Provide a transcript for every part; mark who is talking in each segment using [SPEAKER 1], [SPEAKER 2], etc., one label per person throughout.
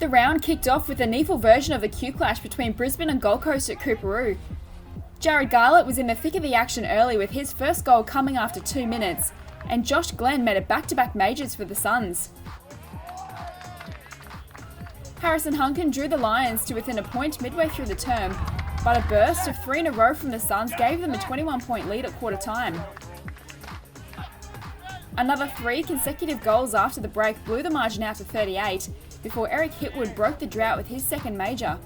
[SPEAKER 1] The round kicked off with a NEAFL version of the Q clash between Brisbane and Gold Coast at Coorparoo. Jared Garlett was in the thick of the action early with his first goal coming after 2 minutes, and Josh Glenn made it back-to-back majors for the Suns. Harrison Hunkin drew the Lions to within a point midway through the term, but a burst of 3 in a row from the Suns gave them a 21-point lead at quarter time. Another 3 consecutive goals after the break blew the margin out to 38, before Eric Hitwood broke the drought with his second major.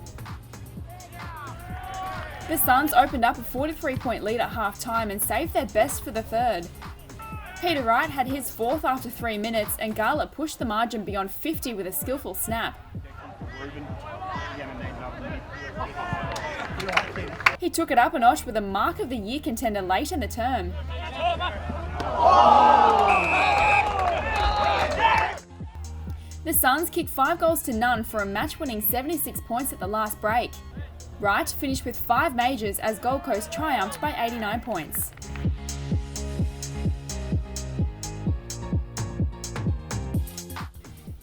[SPEAKER 1] The Suns opened up a 43-point lead at half-time and saved their best for the third. Peter Wright had his fourth after 3 minutes, and Garlett pushed the margin beyond 50 with a skillful snap. He took it up a notch with a Mark of the Year contender late in the term. The Suns kicked 5 goals to none for a match-winning 76 points at the last break. Wright finished with 5 majors as Gold Coast triumphed by 89 points.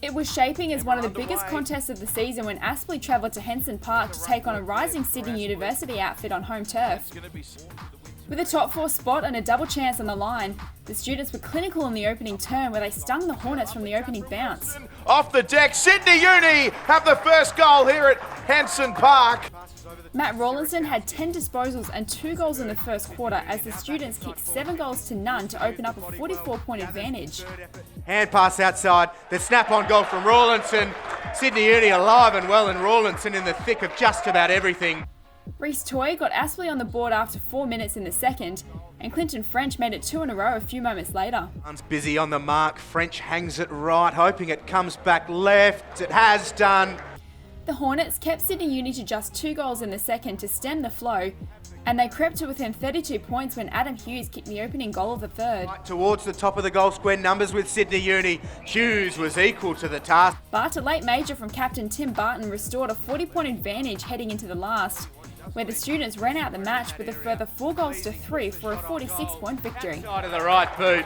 [SPEAKER 1] It was shaping as one of the biggest contests of the season when Aspley travelled to Henson Park to take on a rising Sydney University outfit on home turf. With a top 4 spot and a double chance on the line, the students were clinical in the opening term where they stung the Hornets from the opening bounce.
[SPEAKER 2] Off the deck, Sydney Uni have the first goal here at Henson Park.
[SPEAKER 1] Matt Rawlinson had 10 disposals and 2 goals in the first quarter as the students kicked 7 goals to none to open up a 44-point advantage.
[SPEAKER 3] Hand pass outside, the snap-on goal from Rawlinson. Sydney Uni alive and well, and Rawlinson in the thick of just about everything.
[SPEAKER 1] Reece Toy got Aspley on the board after 4 minutes in the second, and Clinton French made it 2 in a row a few moments later.
[SPEAKER 3] Busy on the mark, French hangs it right, hoping it comes back left. It has done.
[SPEAKER 1] The Hornets kept Sydney Uni to just 2 goals in the second to stem the flow, and they crept to within 32 points when Adam Hughes kicked the opening goal of the third.
[SPEAKER 3] Right towards the top of the goal square numbers with Sydney Uni. Hughes was equal to the task.
[SPEAKER 1] But a late major from captain Tim Barton restored a 40-point advantage heading into the last, where the students ran out the match with a further 4 goals to 3 for a 46-point victory.
[SPEAKER 3] Side of the right boot.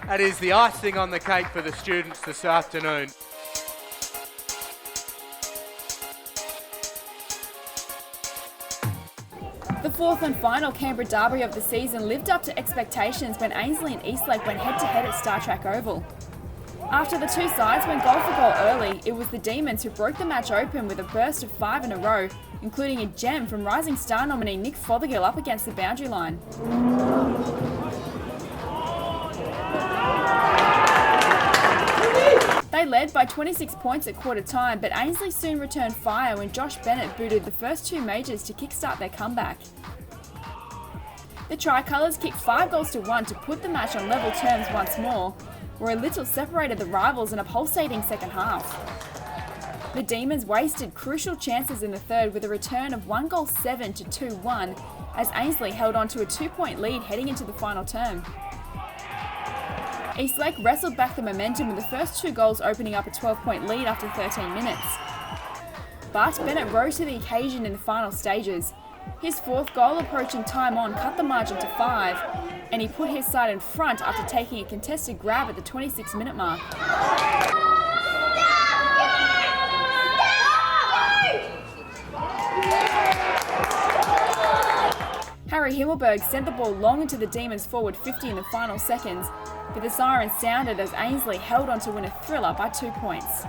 [SPEAKER 3] That is the icing on the cake for the students this afternoon.
[SPEAKER 1] The fourth and final Canberra derby of the season lived up to expectations when Ainslie and Eastlake went head-to-head at Star Track Oval. After the two sides went goal for goal early, it was the Demons who broke the match open with a burst of 5 in a row, including a gem from Rising Star nominee Nick Fothergill up against the boundary line. They led by 26 points at quarter time, but Ainslie soon returned fire when Josh Bennett booted the first 2 majors to kickstart their comeback. The Tricolours kicked 5 goals to 1 to put the match on level terms once more, where a little separated the rivals in a pulsating second half. The Demons wasted crucial chances in the third with a return of 1-7 to 2-1 as Ainslie held on to a 2-point lead heading into the final term. Eastlake wrestled back the momentum with the first 2 goals opening up a 12-point lead after 13 minutes. But Bennett rose to the occasion in the final stages. His 4th goal approaching time on cut the margin to 5, and he put his side in front after taking a contested grab at the 26-minute mark. Harry Himmelberg sent the ball long into the Demons' forward 50 in the final seconds, but the siren sounded as Ainslie held on to win a thriller by 2 points.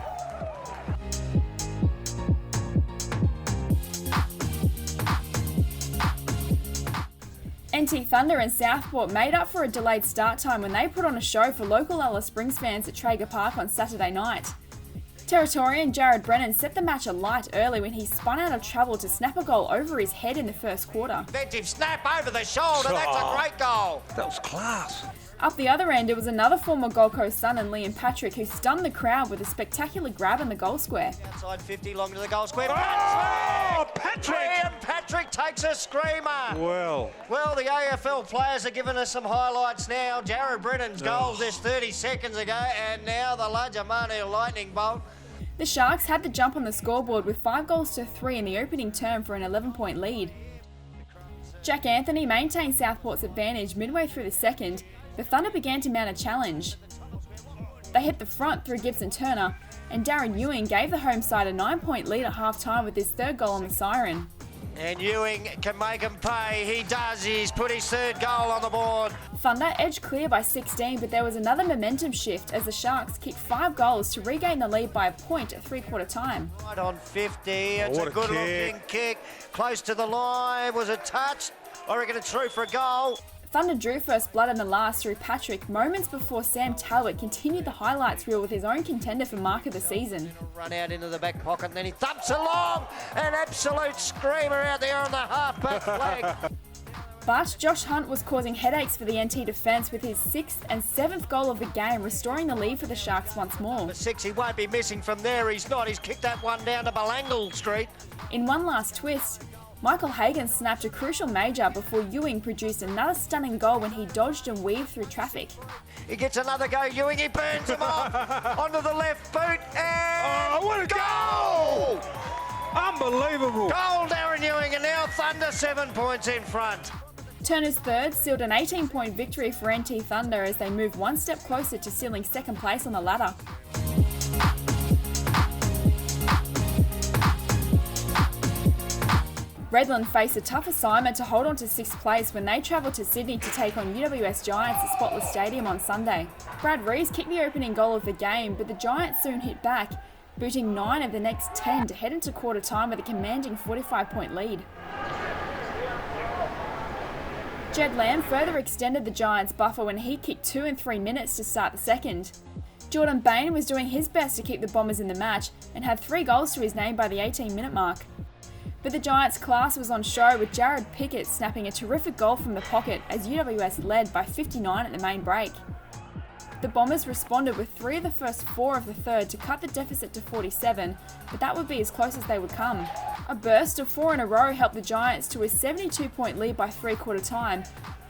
[SPEAKER 1] NT Thunder and Southport made up for a delayed start time when they put on a show for local Alice Springs fans at Traeger Park on Saturday night. Territorian Jared Brennan set the match alight early when he spun out of trouble to snap a goal over his head in the first quarter.
[SPEAKER 4] Defensive snap over the shoulder, that's a great goal.
[SPEAKER 5] That was class.
[SPEAKER 1] Up the other end, it was another former Gold Coast Sun and Liam Patrick who stunned the crowd with a spectacular grab in the goal square.
[SPEAKER 4] Outside 50, long to the goal square.
[SPEAKER 5] Patrick!
[SPEAKER 4] Liam Patrick takes a screamer.
[SPEAKER 5] Well,
[SPEAKER 4] the AFL players are giving us some highlights now. Jared Brennan's goal just 30 seconds ago, and now the Lajamanu lightning bolt.
[SPEAKER 1] The Sharks had the jump on the scoreboard with 5-3 in the opening term for an 11-point lead. Jack Anthony maintained Southport's advantage midway through the second. The Thunder began to mount a challenge. They hit the front through Gibson Turner, and Darren Ewing gave the home side a 9-point lead at half-time with his third goal on the siren.
[SPEAKER 4] And Ewing can make him pay. He does. He's put his third goal on the board.
[SPEAKER 1] Thunder edged clear by 16, but there was another momentum shift as the Sharks kicked 5 goals to regain the lead by a point at three-quarter time.
[SPEAKER 4] Right on 50. It's
[SPEAKER 5] what
[SPEAKER 4] a
[SPEAKER 5] a
[SPEAKER 4] good-looking kick. Close to the line. Was it touched? I reckon it's through for a goal.
[SPEAKER 1] Thunder drew first blood in the last through Patrick moments before Sam Talbot continued the highlights reel with his own contender for mark of the season.
[SPEAKER 4] Run out into the back pocket, and then he thumps along. An absolute screamer out there on the half-back flag.
[SPEAKER 1] But Josh Hunt was causing headaches for the NT defence with his 6th and 7th goal of the game, restoring the lead for the Sharks once more.
[SPEAKER 4] Number 6, he won't be missing from there. He's not. He's kicked that one down to Balangle Street.
[SPEAKER 1] In one last twist, Michael Hagan snapped a crucial major before Ewing produced another stunning goal when he dodged and weaved through traffic.
[SPEAKER 4] He gets another go. Ewing, he burns him off onto the left boot, and
[SPEAKER 5] what a
[SPEAKER 4] goal!
[SPEAKER 5] Unbelievable.
[SPEAKER 4] Goal, Darren Ewing, and now Thunder 7 points in front.
[SPEAKER 1] Turner's third sealed an 18-point victory for NT Thunder as they move one step closer to sealing second place on the ladder. Redland faced a tough assignment to hold on to 6th place when they travelled to Sydney to take on UWS Giants at Spotless Stadium on Sunday. Brad Rees kicked the opening goal of the game, but the Giants soon hit back, booting 9 of the next 10 to head into quarter time with a commanding 45-point lead. Jed Lamb further extended the Giants' buffer when he kicked 2 in 3 minutes to start the second. Jordan Bain was doing his best to keep the Bombers in the match and had 3 goals to his name by the 18-minute mark. But the Giants' class was on show with Jared Pickett snapping a terrific goal from the pocket as UWS led by 59 at the main break. The Bombers responded with 3 of the first 4 of the third to cut the deficit to 47, but that would be as close as they would come. A burst of 4 in a row helped the Giants to a 72-point lead by three-quarter time,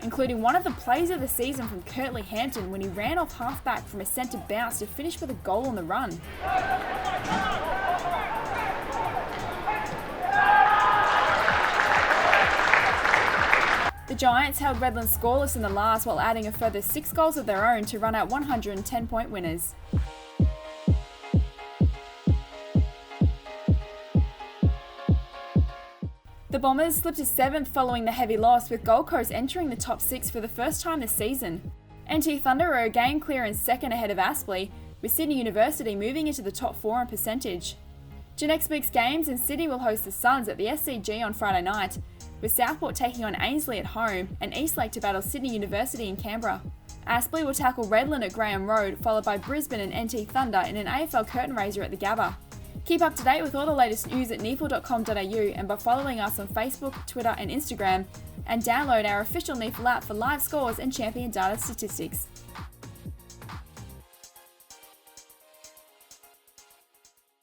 [SPEAKER 1] including one of the plays of the season from Curtly Hampton when he ran off half-back from a centre bounce to finish with a goal on the run. The Giants held Redland scoreless in the last while adding a further 6 goals of their own to run out 110-point winners. The Bombers slipped to 7th following the heavy loss, with Gold Coast entering the top 6 for the first time this season. NT Thunder are again clear in second ahead of Aspley, with Sydney University moving into the top 4 in percentage. To next week's games, and Sydney will host the Suns at the SCG on Friday night, with Southport taking on Ainslie at home and Eastlake to battle Sydney University in Canberra. Aspley will tackle Redland at Graham Road, followed by Brisbane and NT Thunder in an AFL curtain raiser at the Gabba. Keep up to date with all the latest news at NEAFL.com.au and by following us on Facebook, Twitter and Instagram, and download our official NEAFL app for live scores and champion data statistics.